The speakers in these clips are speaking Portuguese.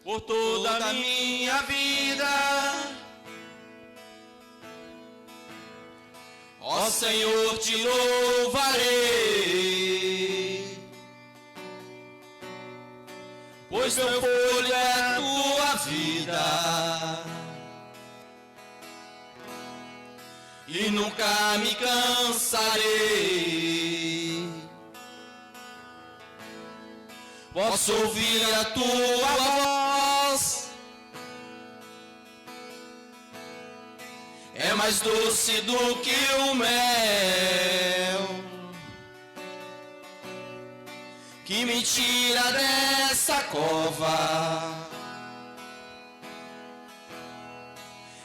por toda a minha vida. Ó Senhor, te louvarei, pois meu fôlego é a tua vida, e nunca me cansarei. Posso ouvir a tua voz, é mais doce do que o mel, que me tira dessa cova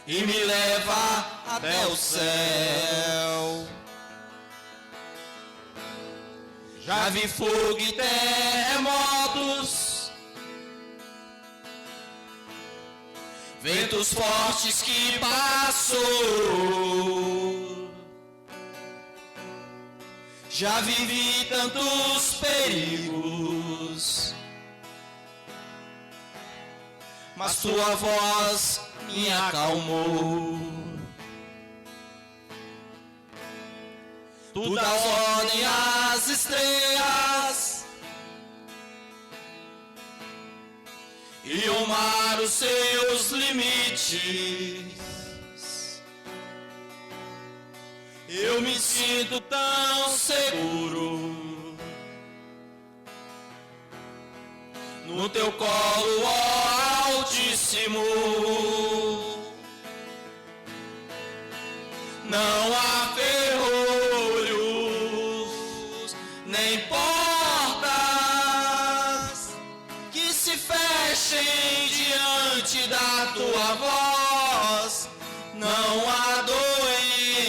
e me leva até o céu. Já vi fogo e terremotos, ventos fortes que passou. Já vivi tantos perigos, mas tua voz me acalmou. Tu dás ordem às estrelas e o mar os seus limites. Eu me sinto tão seguro no teu colo, ó Altíssimo. Não há ferrolhos, nem portas que se fechem diante da tua voz. Não há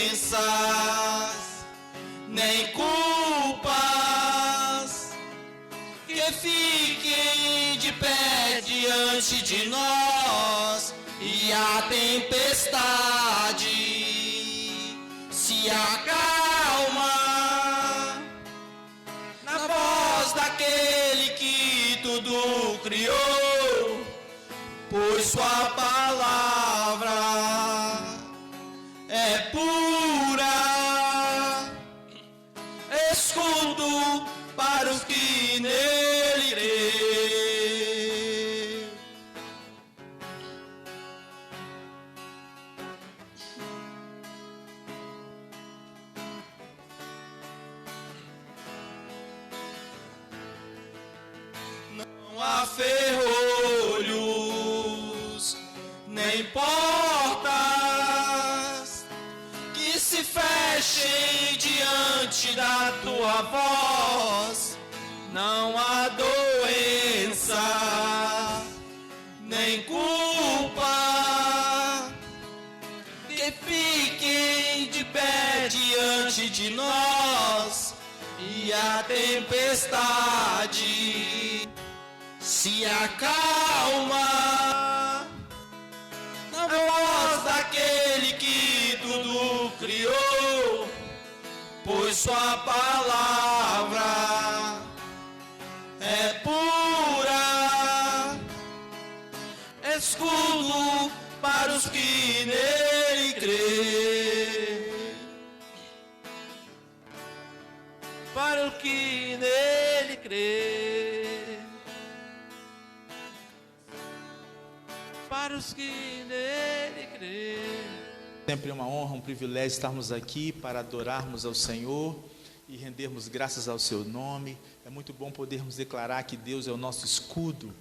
doenças, nem culpas que fiquem de pé diante de nós. E a tempestade se acalma na voz daquele que tudo criou, pois sua palavra é pura, escudo para os que nele crêem. Não há ferrolhos, nem portas que se fechem diante da tua voz. Não há doença, nem culpa que fiquem de pé diante de nós. E a tempestade se acalma na voz daquele que tudo criou, pois sua palavra é pura, escudo para os que nele crêem. Para os que nele crêem. Para os que nele crêem. Sempre uma honra, um privilégio estarmos aqui para adorarmos ao Senhor e rendermos graças ao seu nome. É muito bom podermos declarar que Deus é o nosso escudo,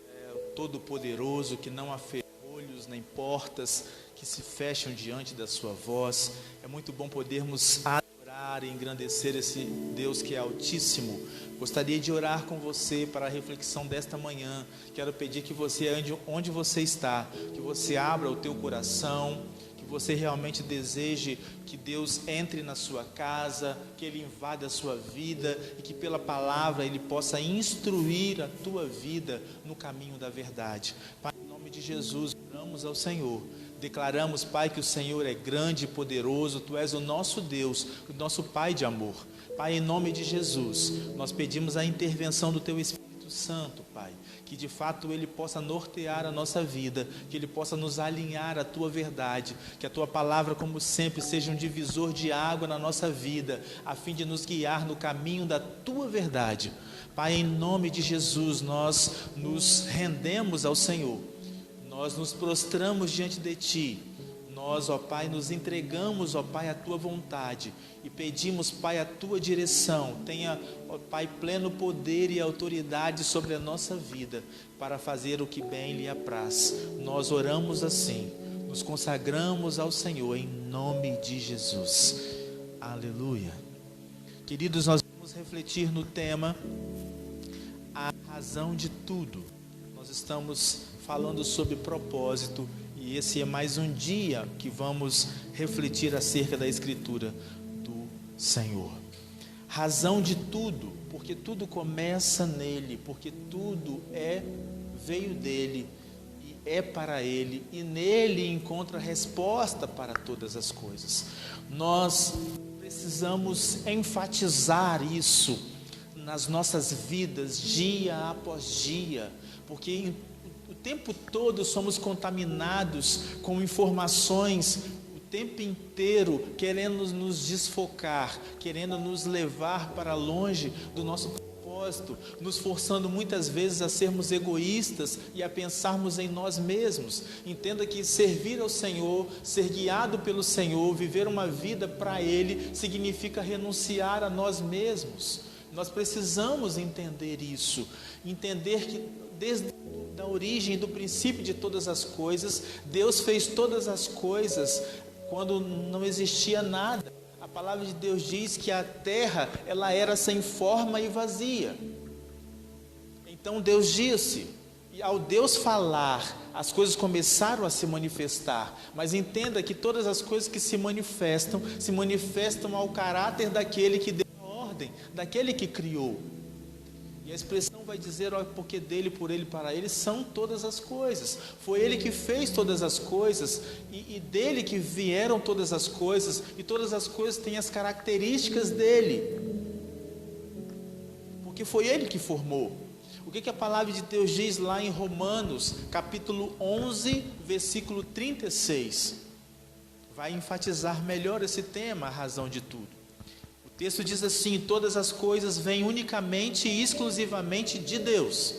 é o Todo-Poderoso, que não há ferrolhos nem portas que se fecham diante da sua voz. É muito bom podermos adorar e engrandecer esse Deus que é Altíssimo. Gostaria de orar com você para a reflexão desta manhã. Quero pedir que você, onde você está, que você abra o teu coração, que você realmente deseje que Deus entre na sua casa, que Ele invada a sua vida e que pela palavra Ele possa instruir a tua vida no caminho da verdade. Pai, em nome de Jesus, oramos ao Senhor. Declaramos, Pai, que o Senhor é grande e poderoso, Tu és o nosso Deus, o nosso Pai de amor. Pai, em nome de Jesus, nós pedimos a intervenção do Teu Espírito Espírito Santo, Pai, que de fato Ele possa nortear a nossa vida, que Ele possa nos alinhar à Tua verdade, que a Tua palavra, como sempre, seja um divisor de água na nossa vida, a fim de nos guiar no caminho da Tua verdade. Pai, em nome de Jesus, nós nos rendemos ao Senhor, nós nos prostramos diante de Ti, nós, ó Pai, nos entregamos, ó Pai, à Tua vontade e pedimos, Pai, a Tua direção. Tenha, ó Pai, pleno poder e autoridade sobre a nossa vida para fazer o que bem lhe apraz. Nós oramos assim, nos consagramos ao Senhor em nome de Jesus. Aleluia. Queridos, nós vamos refletir no tema a razão de tudo. Nós estamos falando sobre propósito. E esse é mais um dia que vamos refletir acerca da Escritura do Senhor. Razão de tudo, porque tudo começa nele, porque tudo veio dele e é para ele, e nele encontra resposta para todas as coisas. Nós precisamos enfatizar isso nas nossas vidas, dia após dia, porque o tempo todo somos contaminados com informações, o tempo inteiro querendo nos desfocar, querendo nos levar para longe do nosso propósito, nos forçando muitas vezes a sermos egoístas e a pensarmos em nós mesmos. Entenda que servir ao Senhor, ser guiado pelo Senhor, viver uma vida para Ele, significa renunciar a nós mesmos. Nós precisamos entender isso, entender que desde a origem, do princípio de todas as coisas, Deus fez todas as coisas quando não existia nada. A palavra de Deus diz que a terra, ela era sem forma e vazia. Então Deus disse, e ao Deus falar, as coisas começaram a se manifestar. Mas entenda que todas as coisas que se manifestam ao caráter daquele que deu a ordem, daquele que criou. E a expressão vai dizer, ó, porque dele, por ele, para ele, são todas as coisas. Foi ele que fez todas as coisas, e dele que vieram todas as coisas, e todas as coisas têm as características dele. Porque foi ele que formou. O que a palavra de Deus diz lá em Romanos, capítulo 11, versículo 36? Vai enfatizar melhor esse tema, a razão de tudo. O texto diz assim: todas as coisas vêm unicamente e exclusivamente de Deus.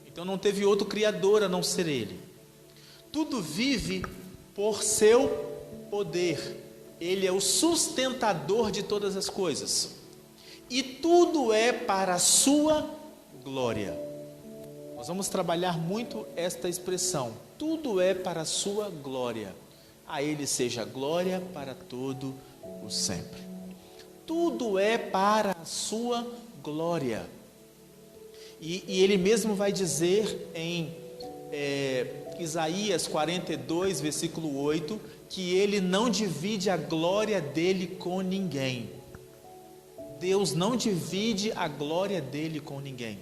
Então não teve outro criador a não ser Ele. Tudo vive por seu poder. Ele é o sustentador de todas as coisas. E tudo é para a sua glória. Nós vamos trabalhar muito esta expressão. Tudo é para a sua glória. A Ele seja glória para todo o sempre. Tudo é para a sua glória. E ele mesmo vai dizer em Isaías 42, versículo 8, que ele não divide a glória dele com ninguém. Deus não divide a glória dele com ninguém.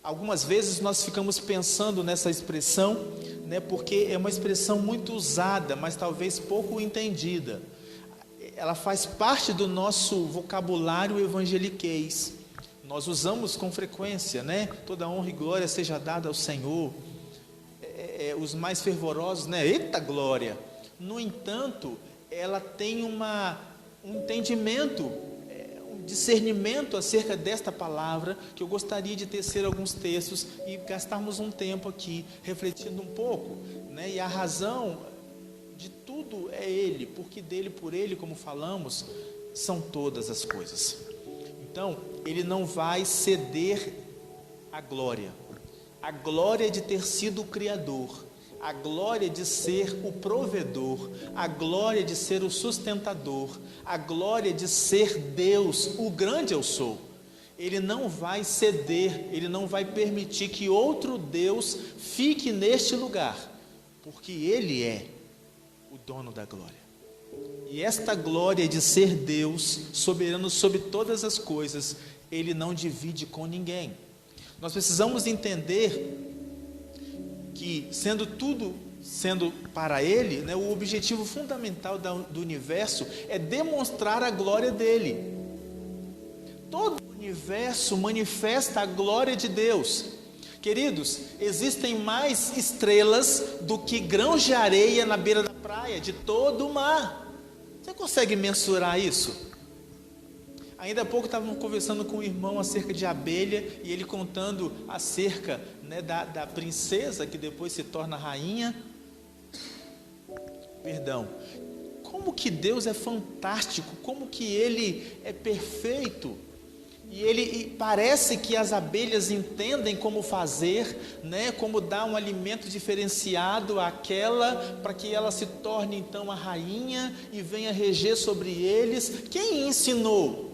Algumas vezes nós ficamos pensando nessa expressão, né, porque é uma expressão muito usada, mas talvez pouco entendida. Ela faz parte do nosso vocabulário evangeliquez. Nós usamos com frequência, né? Toda honra e glória seja dada ao Senhor. Os mais fervorosos, né? Eita glória! No entanto, ela tem um entendimento, um discernimento acerca desta palavra, que eu gostaria de tecer alguns textos e gastarmos um tempo aqui, refletindo um pouco, né? E a razão de tudo é Ele, porque dele, por Ele, como falamos, são todas as coisas. Então, Ele não vai ceder a glória de ter sido o Criador, a glória de ser o provedor, a glória de ser o sustentador, a glória de ser Deus, o grande eu sou. Ele não vai ceder, Ele não vai permitir que outro Deus fique neste lugar, porque Ele é o dono da glória. E esta glória de ser Deus, soberano sobre todas as coisas, Ele não divide com ninguém. Nós precisamos entender que, sendo para Ele, né, o objetivo fundamental do universo é demonstrar a glória dEle. Todo o universo manifesta a glória de Deus. Queridos, existem mais estrelas do que grãos de areia na beira da praia, de todo o mar. Você consegue mensurar isso? Ainda há pouco estávamos conversando com um irmão acerca de abelha, e ele contando acerca, né, da princesa que depois se torna rainha. Como que Deus é fantástico, como que Ele é perfeito. E parece que as abelhas entendem como fazer, né, como dar um alimento diferenciado àquela, para que ela se torne então a rainha e venha reger sobre eles. Quem ensinou?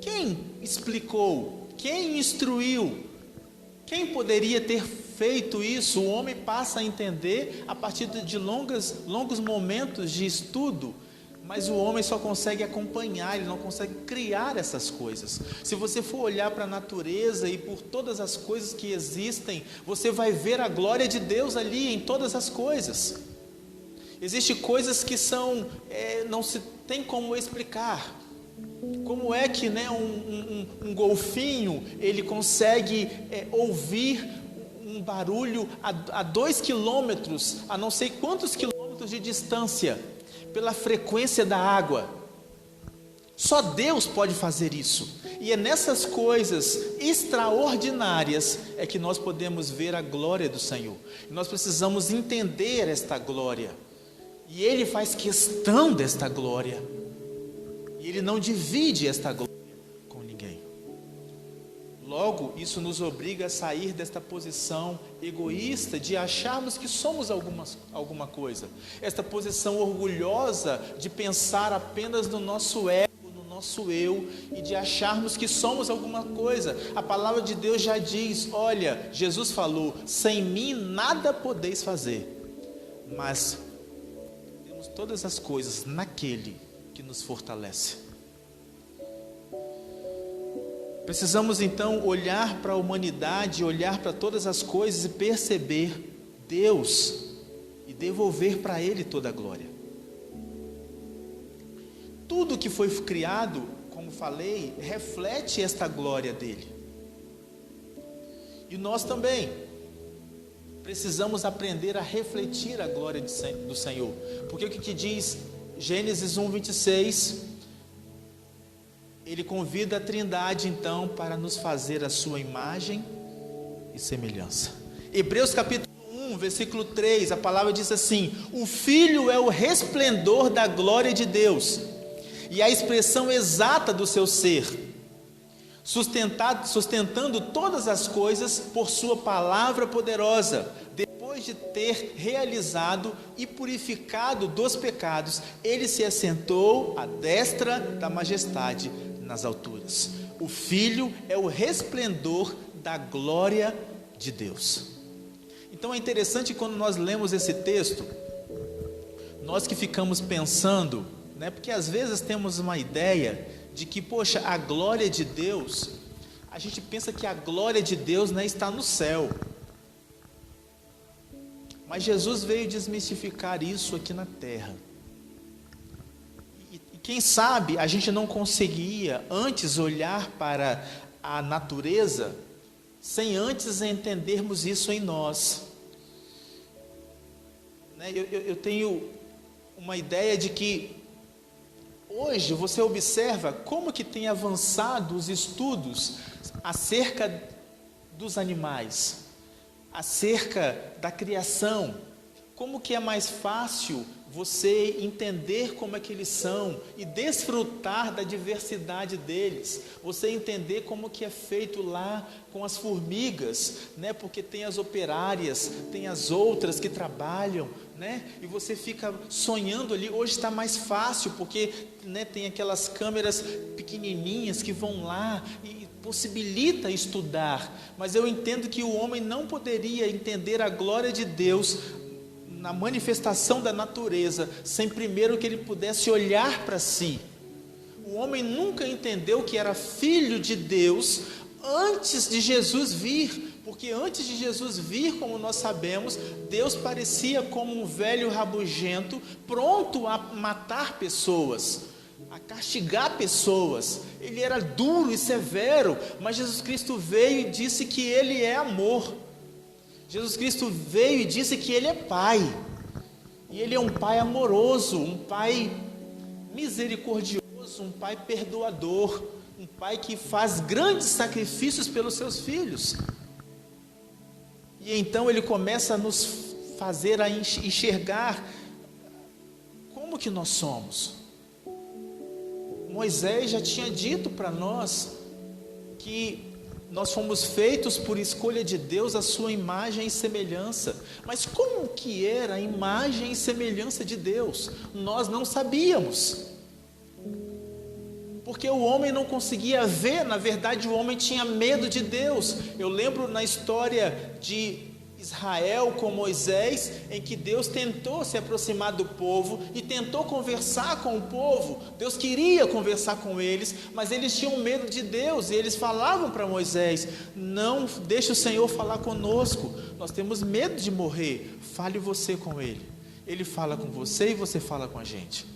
Quem explicou? Quem instruiu? Quem poderia ter feito isso? O homem passa a entender a partir de longos momentos de estudo. Mas o homem só consegue acompanhar, ele não consegue criar essas coisas. Se você for olhar para a natureza e por todas as coisas que existem, você vai ver a glória de Deus ali em todas as coisas. Existem coisas que não se tem como explicar. Como é que, né, um golfinho ele consegue ouvir um barulho a 2 quilômetros, a não sei quantos quilômetros de distância, pela frequência da água? Só Deus pode fazer isso. E é nessas coisas extraordinárias é que nós podemos ver a glória do Senhor. E nós precisamos entender esta glória. E Ele faz questão desta glória. E Ele não divide esta glória com ninguém. Logo, isso nos obriga a sair desta posição egoísta de acharmos que somos alguma coisa. Esta posição orgulhosa de pensar apenas no nosso ego, no nosso eu, e de acharmos que somos alguma coisa. A palavra de Deus já diz, olha, Jesus falou, sem mim nada podeis fazer, mas temos todas as coisas naquele que nos fortalece. Precisamos então olhar para a humanidade, olhar para todas as coisas e perceber Deus e devolver para Ele toda a glória. Tudo que foi criado, como falei, reflete esta glória dele. E nós também precisamos aprender a refletir a glória do Senhor. Porque o que diz Gênesis 1:26? Ele convida a Trindade então para nos fazer a sua imagem e semelhança. Hebreus capítulo 1, versículo 3, a palavra diz assim: o Filho é o resplendor da glória de Deus e a expressão exata do seu ser, sustentando todas as coisas por sua palavra poderosa. Depois de ter realizado e purificado dos pecados, ele se assentou à destra da majestade nas alturas. O Filho é o resplendor da glória de Deus. Então é interessante quando nós lemos esse texto, nós que ficamos pensando, né, porque às vezes temos uma ideia de que, poxa, a glória de Deus, a gente pensa que a glória de Deus, né, está no céu. Mas Jesus veio desmistificar isso aqui na terra. E quem sabe a gente não conseguia antes olhar para a natureza sem antes entendermos isso em nós. Eu tenho uma ideia de que hoje você observa como que tem avançado os estudos acerca dos animais, acerca da criação, como que é mais fácil você entender como é que eles são e desfrutar da diversidade deles, você entender como que é feito lá com as formigas, né? Porque tem as operárias, tem as outras que trabalham, né? E você fica sonhando ali. Hoje está mais fácil porque, né, tem aquelas câmeras pequenininhas que vão lá e possibilita estudar. Mas eu entendo que o homem não poderia entender a glória de Deus na manifestação da natureza sem primeiro que ele pudesse olhar para si. O homem nunca entendeu que era filho de Deus antes de Jesus vir, porque antes de Jesus vir, como nós sabemos, Deus parecia como um velho rabugento, pronto a matar pessoas, a castigar pessoas. ele era duro e severo, mas Jesus Cristo veio e disse que ele é amor. Jesus Cristo veio e disse que ele é Pai, e ele é um Pai amoroso, um Pai misericordioso, um Pai perdoador, um Pai que faz grandes sacrifícios pelos seus filhos. E então ele começa a nos fazer a enxergar como que nós somos. Moisés já tinha dito para nós que nós fomos feitos por escolha de Deus, a sua imagem e semelhança. Mas como que era a imagem e semelhança de Deus? Nós não sabíamos. Porque o homem não conseguia ver, na verdade o homem tinha medo de Deus. Eu lembro na história de Israel com Moisés, em que Deus tentou se aproximar do povo e tentou conversar com o povo. Deus queria conversar com eles, mas eles tinham medo de Deus, e eles falavam para Moisés: não deixe o Senhor falar conosco, nós temos medo de morrer, fale você com ele. Ele fala com você e você fala com a gente.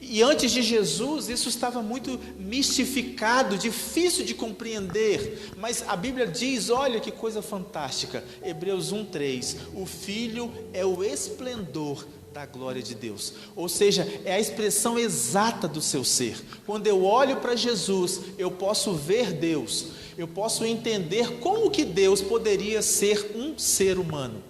E antes de Jesus, isso estava muito mistificado, difícil de compreender, mas a Bíblia diz, olha que coisa fantástica, Hebreus 1:3, o Filho é o esplendor da glória de Deus, ou seja, é a expressão exata do seu ser. Quando eu olho para Jesus, eu posso ver Deus, eu posso entender como que Deus poderia ser um ser humano.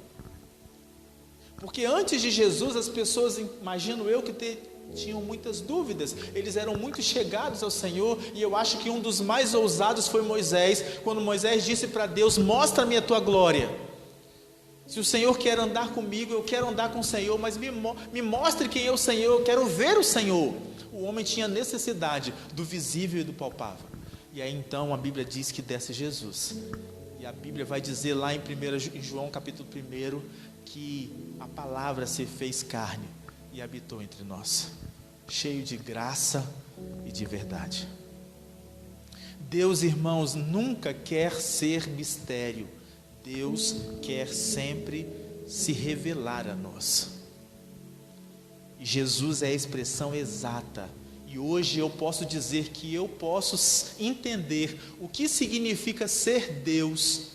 Porque antes de Jesus, as pessoas, imagino eu, que tinham muitas dúvidas, eles eram muito chegados ao Senhor, e eu acho que um dos mais ousados foi Moisés, quando Moisés disse para Deus: mostra-me a tua glória. Se o Senhor quer andar comigo, eu quero andar com o Senhor, mas me mostre quem é o Senhor, eu quero ver o Senhor. O homem tinha necessidade do visível e do palpável, e aí então a Bíblia diz que desce Jesus, e a Bíblia vai dizer lá em João capítulo 1, que a palavra se fez carne e habitou entre nós, cheio de graça e de verdade. Deus, irmãos, nunca quer ser mistério. Deus quer sempre se revelar a nós. E Jesus é a expressão exata. E hoje eu posso dizer que eu posso entender o que significa ser Deus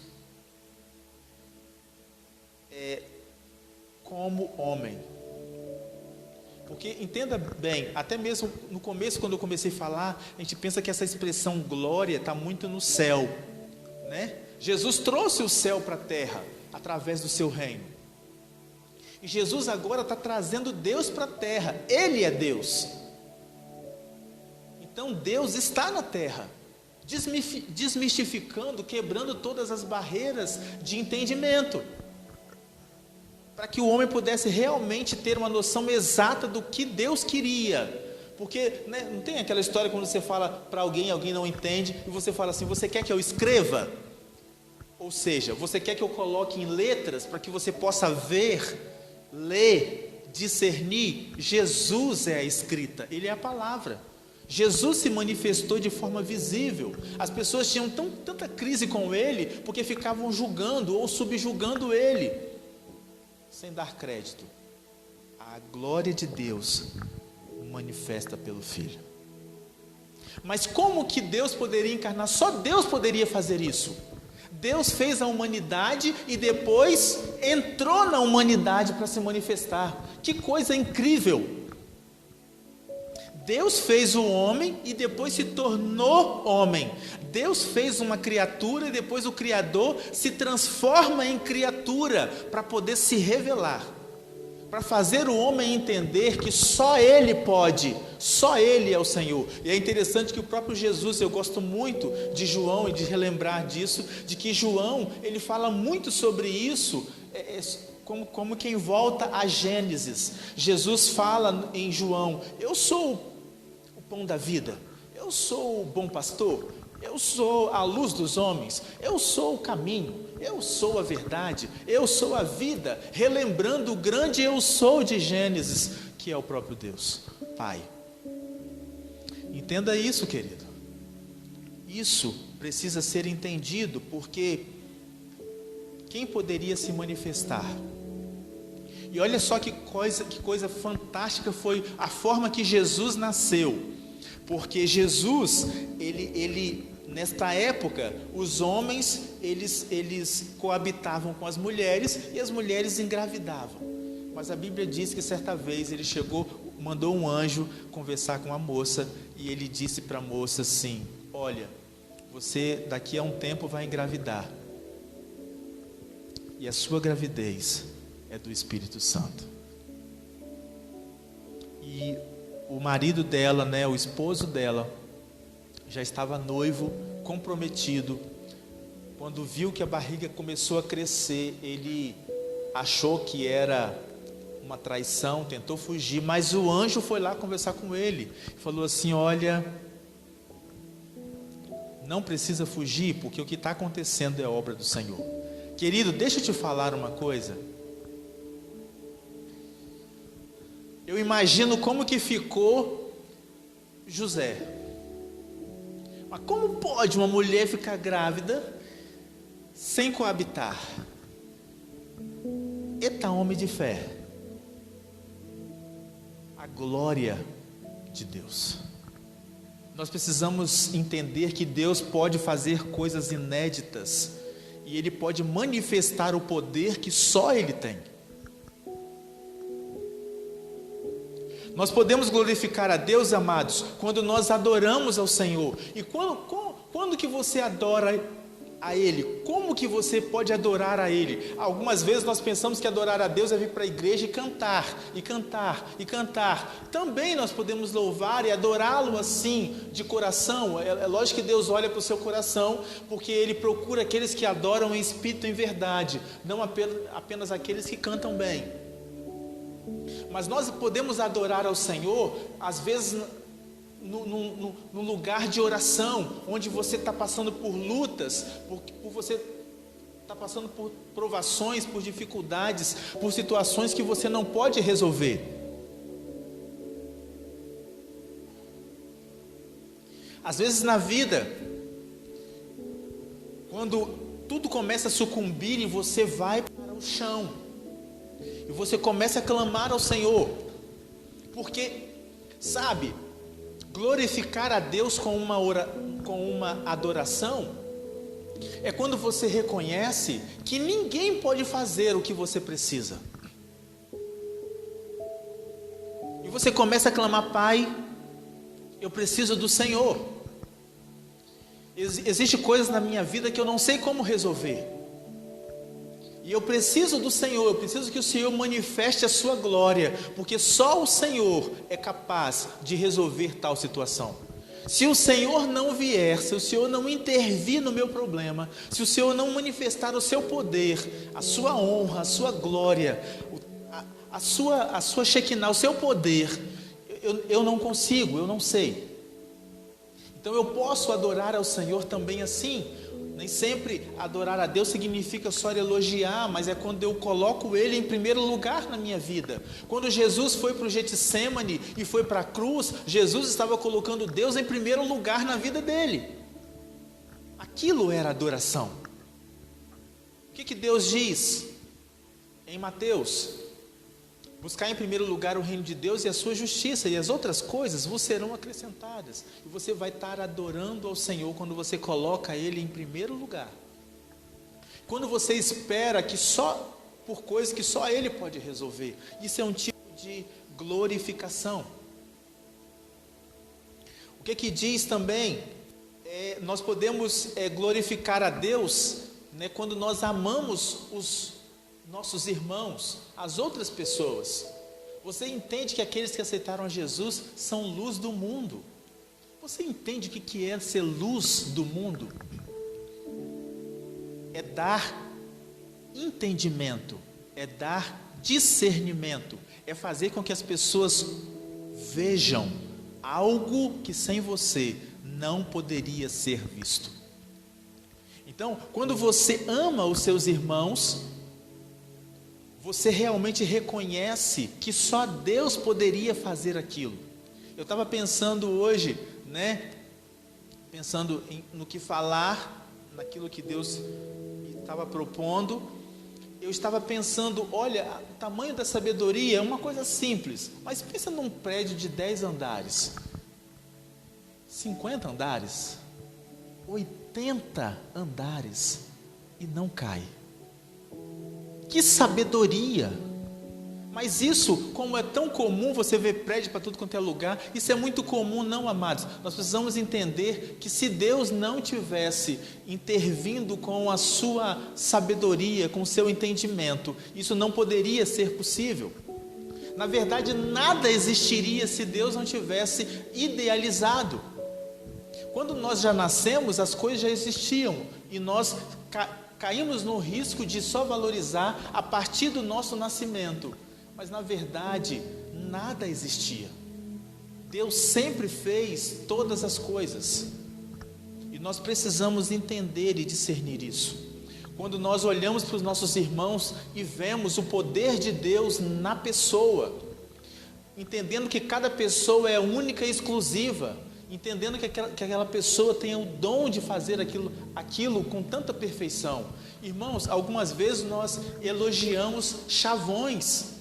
como homem. Porque, entenda bem, até mesmo no começo, quando eu comecei a falar, a gente pensa que essa expressão glória está muito no céu, né? Jesus trouxe o céu para a terra, através do seu reino. E Jesus agora está trazendo Deus para a terra, Ele é Deus. Então Deus está na terra, desmistificando, quebrando todas as barreiras de entendimento, para que o homem pudesse realmente ter uma noção exata do que Deus queria. Porque, né, não tem aquela história quando você fala para alguém não entende, e você fala assim: você quer que eu escreva? Ou seja, você quer que eu coloque em letras para que você possa ver, ler, discernir? Jesus é a escrita, Ele é a palavra. Jesus se manifestou de forma visível. As pessoas tinham tanta crise com Ele, porque ficavam julgando ou subjugando Ele, sem dar crédito. A glória de Deus manifesta pelo Filho. Mas como que Deus poderia encarnar? Só Deus poderia fazer isso. Deus fez a humanidade e depois entrou na humanidade para se manifestar. Que coisa incrível! Deus fez o homem e depois se tornou homem. Deus fez uma criatura e depois o Criador se transforma em criatura para poder se revelar, para fazer o homem entender que só Ele pode, só Ele é o Senhor. E é interessante que o próprio Jesus, eu gosto muito de João e de relembrar disso, de que João, ele fala muito sobre isso, como quem volta a Gênesis. Jesus fala em João: eu sou o pão da vida, eu sou o bom pastor, eu sou a luz dos homens, eu sou o caminho, eu sou a verdade, eu sou a vida, relembrando o grande eu sou de Gênesis, que é o próprio Deus, Pai. Entenda isso, querido. Isso precisa ser entendido, porque quem poderia se manifestar? E olha só que coisa fantástica foi a forma que Jesus nasceu. Porque Jesus, ele nesta época, os homens, eles coabitavam com as mulheres e as mulheres engravidavam. Mas a Bíblia diz que certa vez ele chegou, mandou um anjo conversar com a moça e ele disse para a moça assim: olha, você daqui a um tempo vai engravidar e a sua gravidez é do Espírito Santo. E o marido dela, o esposo dela, já estava noivo, comprometido. Quando viu que a barriga começou a crescer, ele achou que era uma traição, tentou fugir, mas o anjo foi lá conversar com ele, falou assim: olha, não precisa fugir, porque o que está acontecendo é obra do Senhor. Querido, deixa eu te falar uma coisa. Eu imagino como que ficou José. Mas como pode uma mulher ficar grávida sem coabitar? Eita, homem de fé. A glória de Deus. Nós precisamos entender que Deus pode fazer coisas inéditas e Ele pode manifestar o poder que só Ele tem. Nós podemos glorificar a Deus, amados, quando nós adoramos ao Senhor. E quando que você adora a Ele? Como que você pode adorar a Ele? Algumas vezes nós pensamos que adorar a Deus é vir para a igreja e cantar, e cantar, e cantar. Também nós podemos louvar e adorá-lo assim, de coração. É lógico que Deus olha para o seu coração, porque Ele procura aqueles que adoram em espírito e em verdade, não apenas aqueles que cantam bem. Mas nós podemos adorar ao Senhor, às vezes, no lugar de oração, onde você está passando por lutas, por você está passando por provações, por dificuldades, por situações que você não pode resolver. Às vezes na vida, quando tudo começa a sucumbir e você vai para o chão, e você começa a clamar ao Senhor, porque, sabe, glorificar a Deus com uma adoração, é quando você reconhece que ninguém pode fazer o que você precisa. E você começa a clamar: Pai, eu preciso do Senhor. Existem coisas na minha vida que eu não sei como resolver. E eu preciso do Senhor, eu preciso que o Senhor manifeste a sua glória, porque só o Senhor é capaz de resolver tal situação. Se o Senhor não vier, se o Senhor não intervir no meu problema, se o Senhor não manifestar o seu poder, a sua honra, a sua glória, a sua Shekinah, o seu poder, eu não consigo, eu não sei. Então eu posso adorar ao Senhor também assim. Nem sempre adorar a Deus significa só elogiar, mas é quando eu coloco Ele em primeiro lugar na minha vida. Quando Jesus foi para o Getsemane e foi para a cruz, Jesus estava colocando Deus em primeiro lugar na vida dele. Aquilo era adoração. O que Deus diz em Mateus? Buscar em primeiro lugar o reino de Deus e a sua justiça, e as outras coisas vos serão acrescentadas. E você vai estar adorando ao Senhor quando você coloca Ele em primeiro lugar. Quando você espera por coisas que só Ele pode resolver. Isso é um tipo de glorificação. O que diz também? Nós podemos glorificar a Deus, quando nós amamos os nossos irmãos, as outras pessoas. Você entende que aqueles que aceitaram a Jesus são luz do mundo? Você entende o que é ser luz do mundo? É dar entendimento, é dar discernimento, é fazer com que as pessoas vejam algo que sem você não poderia ser visto. Então, quando você ama os seus irmãos, você realmente reconhece que só Deus poderia fazer aquilo. Eu estava pensando hoje, pensando no que falar, naquilo que Deus estava propondo. Eu estava pensando, olha, o tamanho da sabedoria é uma coisa simples, mas pensa num prédio de 10 andares. 50 andares, 80 andares e não cai. Que sabedoria! Mas isso, como é tão comum, você vê prédio para tudo quanto é lugar, isso é muito comum, não, amados. Nós precisamos entender que se Deus não tivesse intervindo com a sua sabedoria, com o seu entendimento, isso não poderia ser possível. Na verdade, nada existiria se Deus não tivesse idealizado. Quando nós já nascemos, as coisas já existiam e nós caímos no risco de só valorizar a partir do nosso nascimento. Mas na verdade, nada existia. Deus sempre fez todas as coisas. E nós precisamos entender e discernir isso. Quando nós olhamos para os nossos irmãos e vemos o poder de Deus na pessoa, entendendo que cada pessoa é única e exclusiva, entendendo que aquela pessoa tem o dom de fazer aquilo com tanta perfeição. Irmãos, algumas vezes nós elogiamos chavões.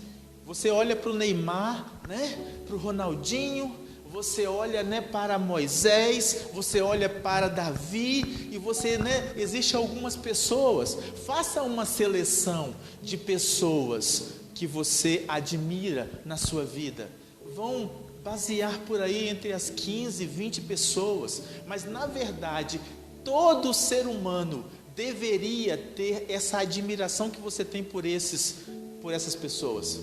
Você olha para o Neymar, né? Para o Ronaldinho, você olha, né, para Moisés, você olha para Davi, e você, né, existe algumas pessoas. Faça uma seleção de pessoas que você admira na sua vida. Vão basear por aí entre as 15 e 20 pessoas, mas na verdade, todo ser humano deveria ter essa admiração que você tem por essas pessoas.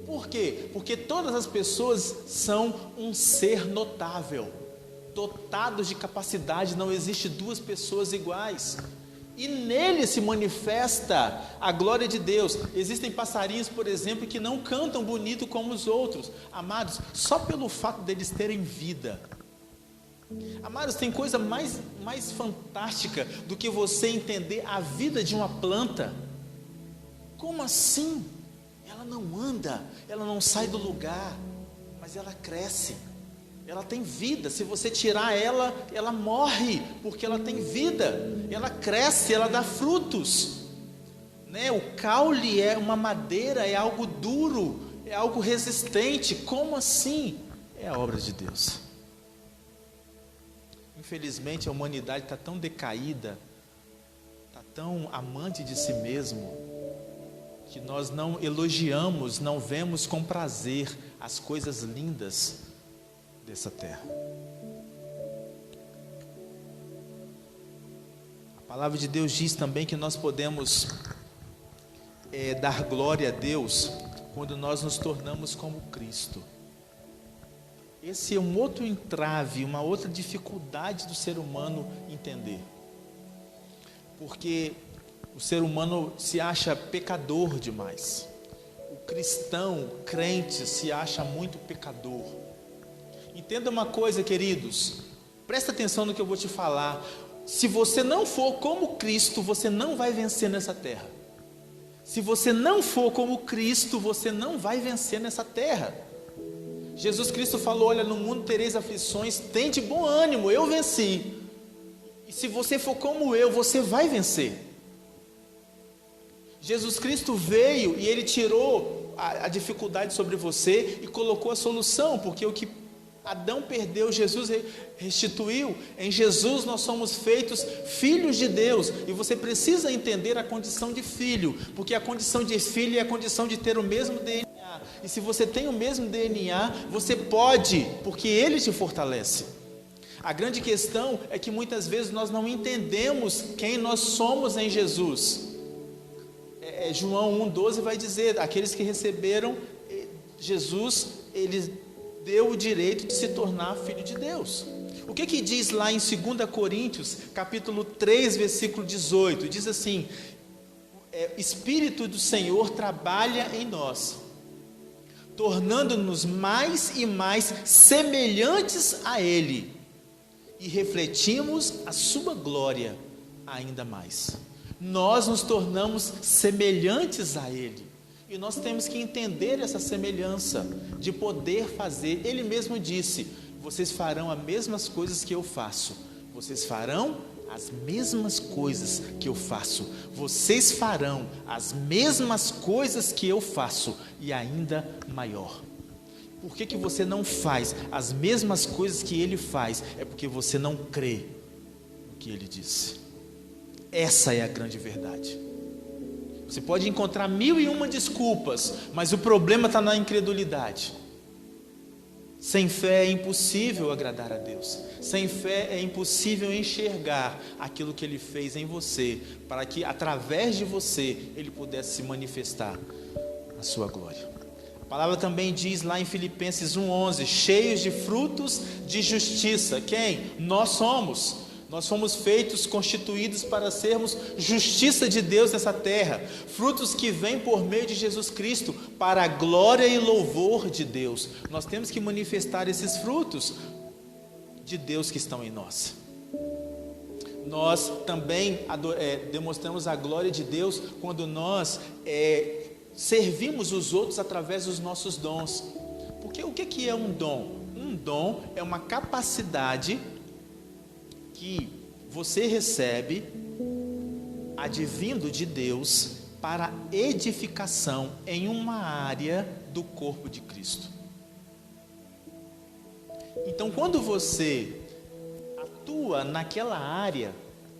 Por quê? Porque todas as pessoas são um ser notável, dotados de capacidade, não existe duas pessoas iguais. E nele se manifesta a glória de Deus. Existem passarinhos, por exemplo, que não cantam bonito como os outros. Amados, só pelo fato deles terem vida. Amados, tem coisa mais fantástica do que você entender a vida de uma planta. Como assim? Ela não anda, ela não sai do lugar, mas ela cresce. Ela tem vida. Se você tirar ela, ela morre, porque ela tem vida. Ela cresce, ela dá frutos, né? O caule é uma madeira, é algo duro, é algo resistente. Como assim? É a obra de Deus. Infelizmente a humanidade está tão decaída, está tão amante de si mesmo, que nós não elogiamos, não vemos com prazer as coisas lindas dessa terra. A palavra de Deus diz também que nós podemos dar glória a Deus quando nós nos tornamos como Cristo. Esse é um outro entrave, uma outra dificuldade do ser humano entender. Porque o ser humano se acha pecador demais. O cristão, crente, se acha muito pecador. Entenda uma coisa, queridos, presta atenção no que eu vou te falar. Se você não for como Cristo, você não vai vencer nessa terra. Se você não for como Cristo, você não vai vencer nessa terra. Jesus Cristo falou: olha, no mundo tereis aflições, tende bom ânimo, eu venci. E se você for como eu, você vai vencer. Jesus Cristo veio e Ele tirou a dificuldade sobre você e colocou a solução, porque o que Adão perdeu, Jesus restituiu. Em Jesus nós somos feitos filhos de Deus, e você precisa entender a condição de filho, porque a condição de filho é a condição de ter o mesmo DNA, e se você tem o mesmo DNA, você pode, porque Ele te fortalece. A grande questão é que muitas vezes nós não entendemos quem nós somos em Jesus. João 1,12 vai dizer: aqueles que receberam Jesus, Ele deu o direito de se tornar filho de Deus. O que diz lá em 2 Coríntios, capítulo 3, versículo 18? Diz assim: Espírito do Senhor trabalha em nós, tornando-nos mais e mais semelhantes a Ele, e refletimos a sua glória ainda mais. Nós nos tornamos semelhantes a Ele, e nós temos que entender essa semelhança, de poder fazer. Ele mesmo disse: vocês farão as mesmas coisas que eu faço, vocês farão as mesmas coisas que eu faço, vocês farão as mesmas coisas que eu faço, e ainda maior. Por que você não faz as mesmas coisas que ele faz? É porque você não crê no que ele disse. Essa é a grande verdade. Você pode encontrar 1001 desculpas, mas o problema está na incredulidade. Sem fé é impossível agradar a Deus. Sem fé é impossível enxergar aquilo que Ele fez em você, para que através de você Ele pudesse se manifestar a sua glória. A palavra também diz lá em Filipenses 1:11, cheios de frutos de justiça. Quem? Nós somos. Nós fomos feitos, constituídos para sermos justiça de Deus nessa terra. Frutos que vêm por meio de Jesus Cristo, para a glória e louvor de Deus. Nós temos que manifestar esses frutos de Deus que estão em nós. Nós também demonstramos a glória de Deus quando nós servimos os outros através dos nossos dons. Porque o que é um dom? Um dom é uma capacidade que você recebe, advindo de Deus, para edificação em uma área do corpo de Cristo. Então, quando você atua naquela área,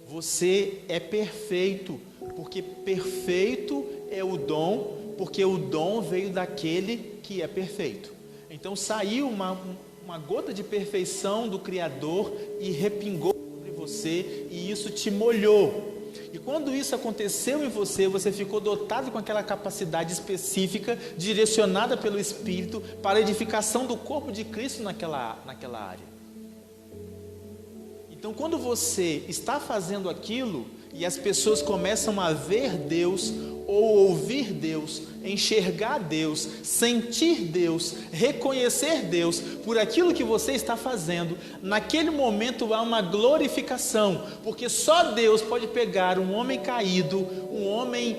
você é perfeito, porque perfeito é o dom, porque o dom veio daquele que é perfeito. Então, saiu uma gota de perfeição do Criador e repingou você, e isso te molhou. E quando isso aconteceu em você, você ficou dotado com aquela capacidade específica, direcionada pelo Espírito, para a edificação do corpo de Cristo naquela área. Então, quando você está fazendo aquilo, e as pessoas começam a ver Deus, ou ouvir Deus, enxergar Deus, sentir Deus, reconhecer Deus por aquilo que você está fazendo, naquele momento há uma glorificação, porque só Deus pode pegar um homem caído, um homem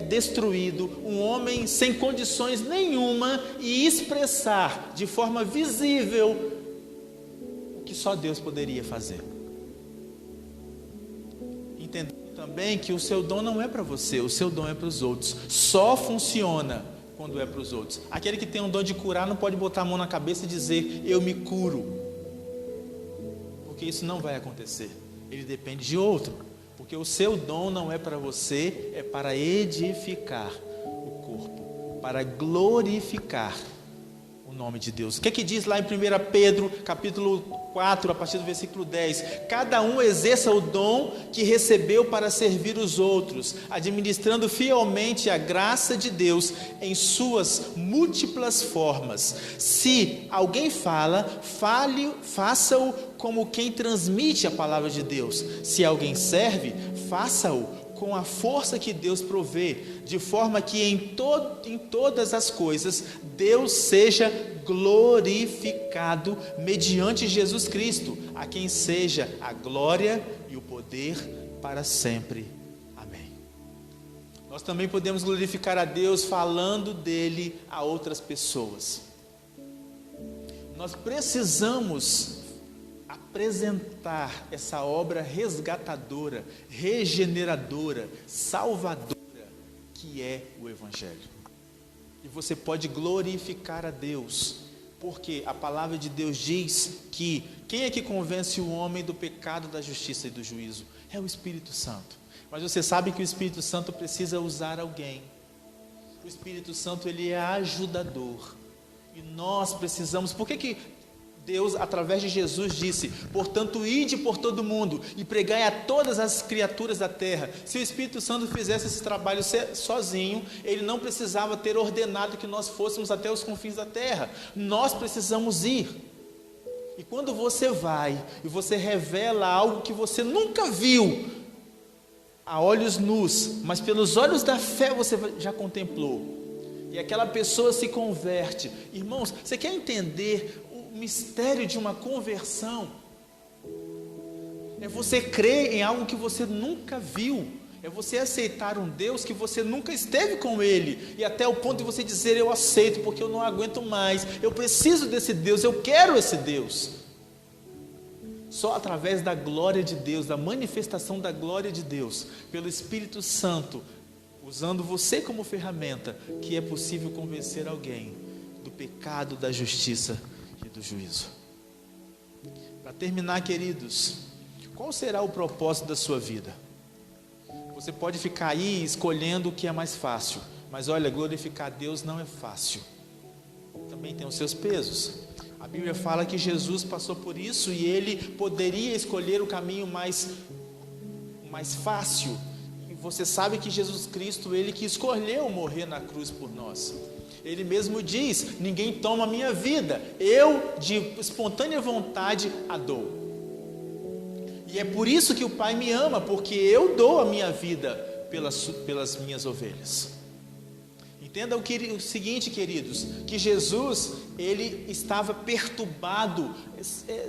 destruído, um homem sem condições nenhuma e expressar de forma visível o que só Deus poderia fazer. Entendendo também que o seu dom não é para você, o seu dom é para os outros. Só funciona quando é para os outros. Aquele que tem um dom de curar não pode botar a mão na cabeça e dizer, eu me curo. Porque isso não vai acontecer. Ele depende de outro. Porque o seu dom não é para você, é para edificar o corpo, para glorificar o nome de Deus. O que diz lá em 1 Pedro, capítulo 4, a partir do versículo 10? Cada um exerça o dom que recebeu para servir os outros, administrando fielmente a graça de Deus em suas múltiplas formas. Se alguém fala, faça-o como quem transmite a palavra de Deus. Se alguém serve, faça-o com a força que Deus provê, de forma que em todas as coisas Deus seja glorificado mediante Jesus Cristo, a quem seja a glória e o poder para sempre. Amém. Nós também podemos glorificar a Deus falando dele a outras pessoas. Nós precisamos apresentar essa obra resgatadora, regeneradora, salvadora, que é o Evangelho. E você pode glorificar a Deus, porque a palavra de Deus diz que quem é que convence o homem do pecado, da justiça e do juízo? É o Espírito Santo. Mas você sabe que o Espírito Santo precisa usar alguém. O Espírito Santo, ele é ajudador. E nós precisamos, por que Deus, através de Jesus, disse, portanto, ide por todo mundo e pregai a todas as criaturas da terra. Se o Espírito Santo fizesse esse trabalho sozinho, ele não precisava ter ordenado que nós fôssemos até os confins da terra. Nós precisamos ir. E quando você vai e você revela algo que você nunca viu, a olhos nus, mas pelos olhos da fé você já contemplou, e aquela pessoa se converte. Irmãos, você quer entender o mistério de uma conversão? É você crer em algo que você nunca viu, é você aceitar um Deus que você nunca esteve com ele, e até o ponto de você dizer, eu aceito porque eu não aguento mais, eu preciso desse Deus, eu quero esse Deus. Só através da glória de Deus, da manifestação da glória de Deus, pelo Espírito Santo, usando você como ferramenta, que é possível convencer alguém do pecado, da justiça e do juízo. Para terminar, queridos, qual será o propósito da sua vida? Você pode ficar aí escolhendo o que é mais fácil, mas olha, glorificar a Deus não é fácil. Também tem os seus pesos. A Bíblia fala que Jesus passou por isso e ele poderia escolher o caminho mais fácil. E você sabe que Jesus Cristo, ele que escolheu morrer na cruz por nós. Ele mesmo diz: ninguém toma a minha vida, eu de espontânea vontade a dou. E é por isso que o Pai me ama, porque eu dou a minha vida pelas minhas ovelhas. Entenda o seguinte, queridos, que Jesus, ele estava perturbado,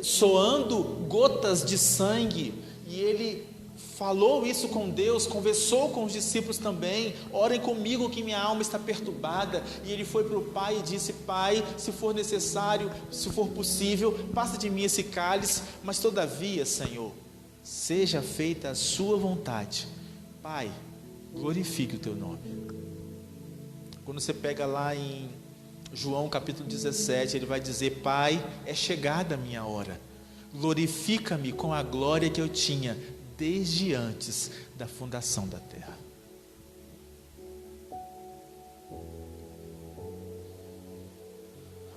soando gotas de sangue, e ele falou isso com Deus, conversou com os discípulos também: orem comigo que minha alma está perturbada. E ele foi para o Pai e disse: Pai, se for necessário, se for possível, passa de mim esse cálice, mas todavia, Senhor, seja feita a sua vontade. Pai, glorifique o teu nome. Quando você pega lá em João capítulo 17, ele vai dizer: Pai, é chegada a minha hora, glorifica-me com a glória que eu tinha desde antes da fundação da terra.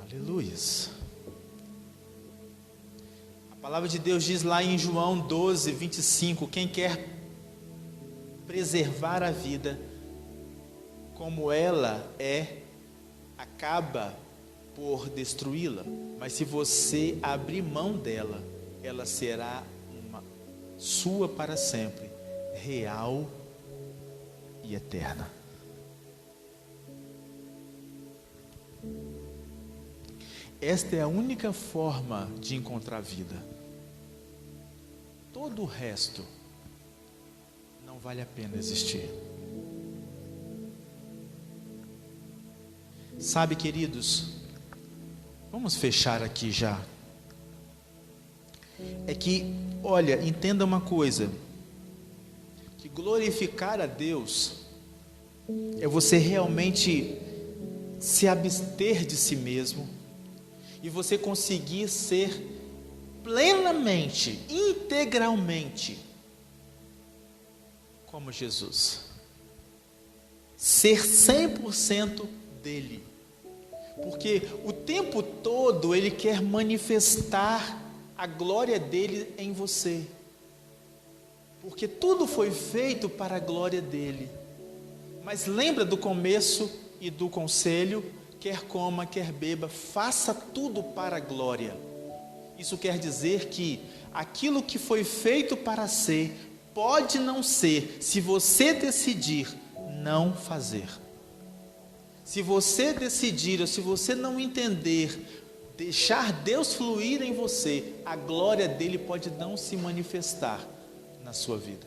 Aleluias. A palavra de Deus diz lá em João 12, 25: quem quer preservar a vida, como ela é, acaba por destruí-la. Mas se você abrir mão dela, ela será sua para sempre, real e eterna. Esta é a única forma de encontrar vida. Todo o resto não vale a pena existir. Sabe, queridos, vamos fechar aqui já. É que, olha, entenda uma coisa, que glorificar a Deus é você realmente se abster de si mesmo e você conseguir ser plenamente, integralmente como Jesus, ser 100% dele, porque o tempo todo ele quer manifestar a glória dele em você, porque tudo foi feito para a glória dele. Mas lembra do começo e do conselho: quer coma, quer beba, faça tudo para a glória. Isso quer dizer que aquilo que foi feito para ser, pode não ser, se você decidir não fazer. Se você decidir, ou se você não entender, deixar Deus fluir em você, a glória dele pode não se manifestar na sua vida.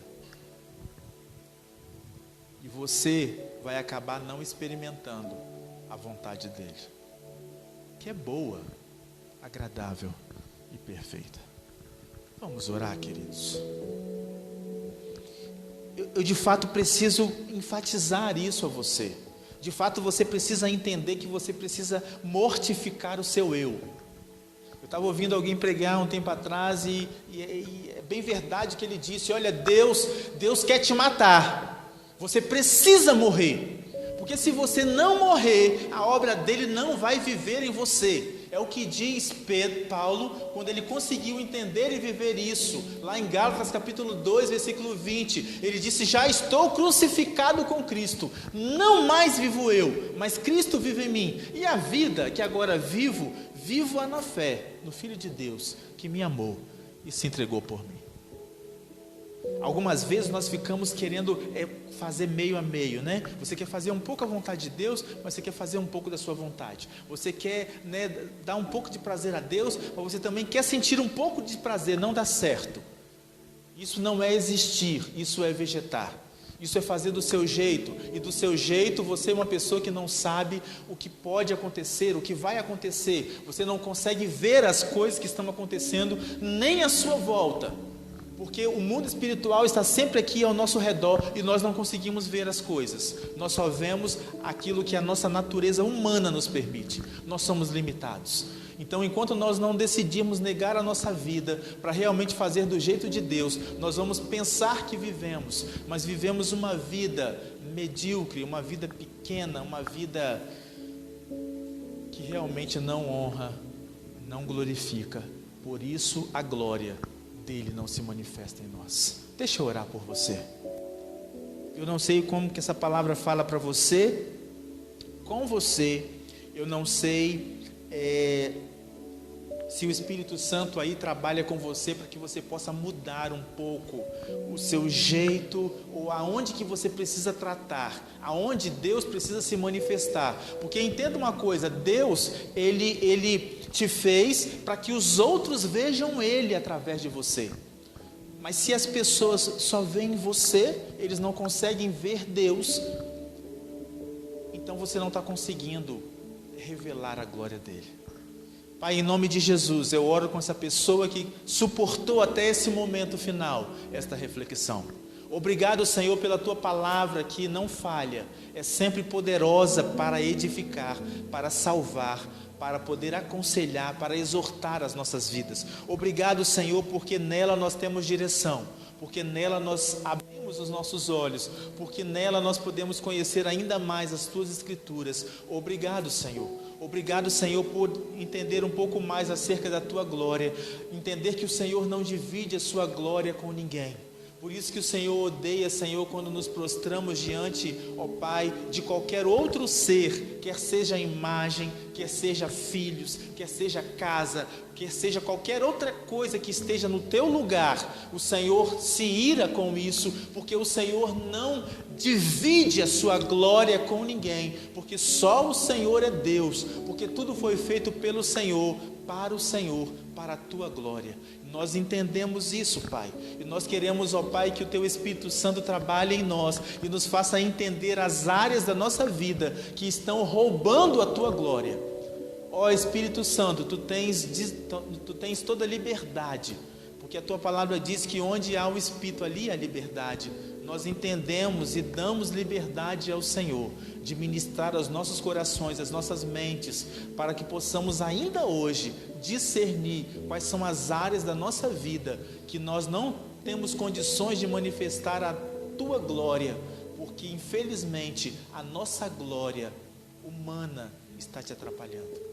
E você vai acabar não experimentando a vontade dele, que é boa, agradável e perfeita. Vamos orar, queridos. Eu de fato preciso enfatizar isso a você. De fato, você precisa entender que você precisa mortificar o seu eu. Eu estava ouvindo alguém pregar um tempo atrás e é bem verdade que ele disse: olha, Deus quer te matar, você precisa morrer, porque se você não morrer, a obra dele não vai viver em você. É o que diz Paulo, quando ele conseguiu entender e viver isso, lá em Gálatas capítulo 2, versículo 20, ele disse: já estou crucificado com Cristo, não mais vivo eu, mas Cristo vive em mim, e a vida que agora vivo-a na fé, no Filho de Deus, que me amou e se entregou por mim. Algumas vezes nós ficamos querendo fazer meio a meio, né? Você quer fazer um pouco a vontade de Deus, mas você quer fazer um pouco da sua vontade. Você quer, dar um pouco de prazer a Deus, mas você também quer sentir um pouco de prazer. Não dá certo. Isso não é existir, isso é vegetar. Isso é fazer do seu jeito, e do seu jeito você é uma pessoa que não sabe o que pode acontecer, o que vai acontecer. Você não consegue ver as coisas que estão acontecendo nem à sua volta. Porque o mundo espiritual está sempre aqui ao nosso redor e nós não conseguimos ver as coisas. Nós só vemos aquilo que a nossa natureza humana nos permite. Nós somos limitados. Então, enquanto nós não decidirmos negar a nossa vida para realmente fazer do jeito de Deus, nós vamos pensar que vivemos, mas vivemos uma vida medíocre, uma vida pequena, uma vida que realmente não honra, não glorifica. Por isso a glória dele não se manifesta em nós. Deixa eu orar por você. Eu não sei como que essa palavra fala para você, com você. Eu não sei se o Espírito Santo aí trabalha com você para que você possa mudar um pouco o seu jeito, ou aonde que você precisa tratar, aonde Deus precisa se manifestar. Porque entenda uma coisa, Deus, Ele te fez para que os outros vejam Ele através de você. Mas se as pessoas só veem você, eles não conseguem ver Deus, então você não está conseguindo revelar a glória dele. Pai, em nome de Jesus, eu oro com essa pessoa que suportou até esse momento final, esta reflexão. Obrigado, Senhor, pela Tua palavra que não falha, é sempre poderosa para edificar, para salvar, para poder aconselhar, para exortar as nossas vidas. Obrigado, Senhor, porque nela nós temos direção, porque nela nós abrimos os nossos olhos, porque nela nós podemos conhecer ainda mais as Tuas Escrituras. Obrigado, Senhor. Obrigado, Senhor, por entender um pouco mais acerca da Tua glória, entender que o Senhor não divide a Sua glória com ninguém. Por isso que o Senhor odeia, Senhor, quando nos prostramos diante, ó Pai, de qualquer outro ser, quer seja imagem, quer seja filhos, quer seja casa, quer seja qualquer outra coisa que esteja no Teu lugar. O Senhor se ira com isso, porque o Senhor não divide a Sua glória com ninguém, porque só o Senhor é Deus, porque tudo foi feito pelo Senhor, para o Senhor, para a Tua glória. Nós entendemos isso, Pai, e nós queremos, ó Pai, que o Teu Espírito Santo trabalhe em nós e nos faça entender as áreas da nossa vida que estão roubando a Tua glória. Ó Espírito Santo, Tu tens toda a liberdade, porque a Tua palavra diz que onde há o Espírito, ali há liberdade. Nós entendemos e damos liberdade ao Senhor de ministrar aos nossos corações, às nossas mentes, para que possamos ainda hoje discernir quais são as áreas da nossa vida que nós não temos condições de manifestar a Tua glória, porque infelizmente a nossa glória humana está te atrapalhando.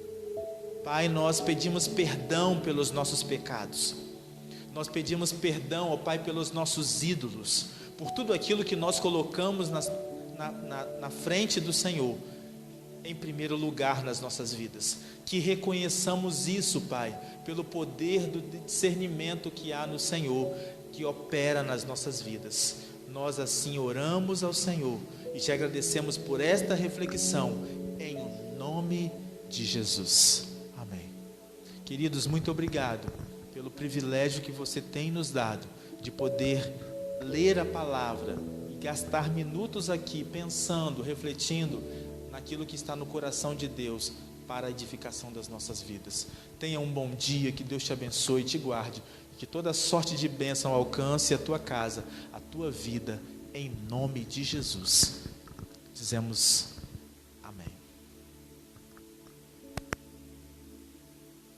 Pai, nós pedimos perdão pelos nossos pecados, nós pedimos perdão, ó Pai, pelos nossos ídolos, por tudo aquilo que nós colocamos na frente do Senhor, em primeiro lugar nas nossas vidas. Que reconheçamos isso, Pai, pelo poder do discernimento que há no Senhor, que opera nas nossas vidas. Nós assim oramos ao Senhor e te agradecemos por esta reflexão, em nome de Jesus. Amém. Queridos, muito obrigado pelo privilégio que você tem nos dado de poder ler a palavra e gastar minutos aqui pensando, refletindo naquilo que está no coração de Deus para a edificação das nossas vidas. Tenha um bom dia, que Deus te abençoe e te guarde, que toda sorte de bênção alcance a tua casa, a tua vida, em nome de Jesus. Dizemos